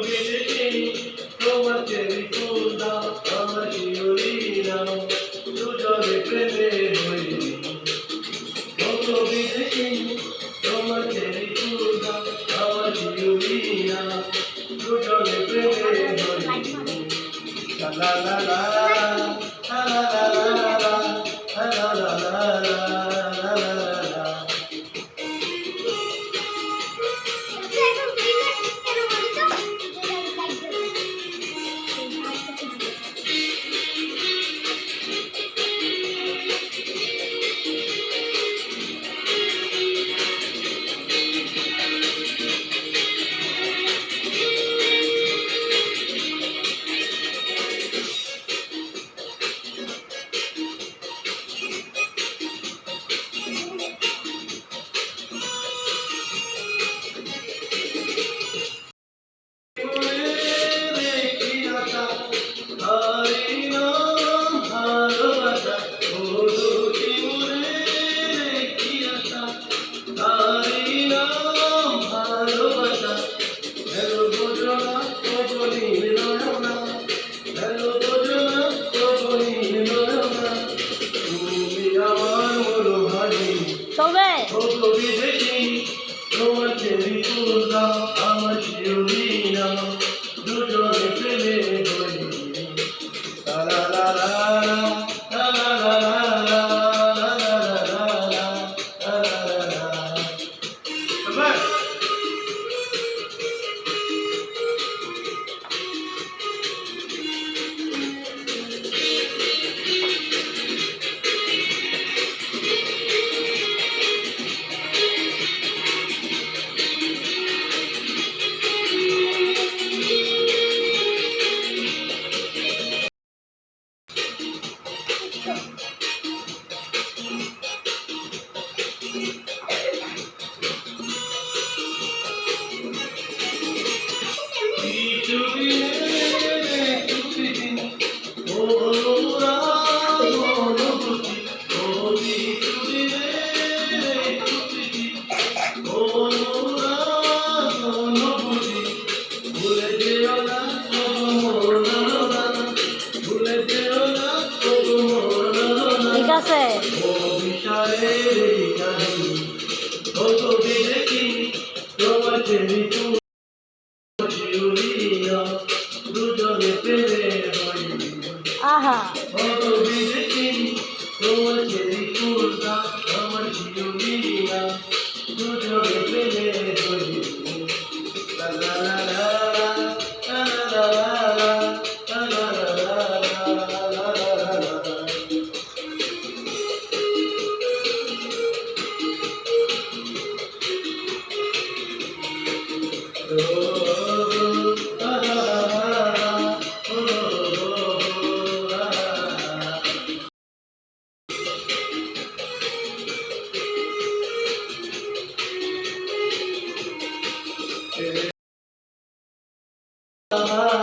বিদেশি তোমার চেরি ফুল দাও আমার শিউলি নাও দুজনে প্রেমে হইনি কত বিদেশি তোমার চেরি ফুল দাও আমার শিউলি নাও দুজনে প্রেমে হইনি লা লা লা লা লা লা লা লা লা লা। চলবে তোমার চেরি ফুল দাও আমার শিউলি নাও দুজনে প্রেমে হইনি লা লা লা লা লা লা লা লা। ঠিক আছে আহা Ah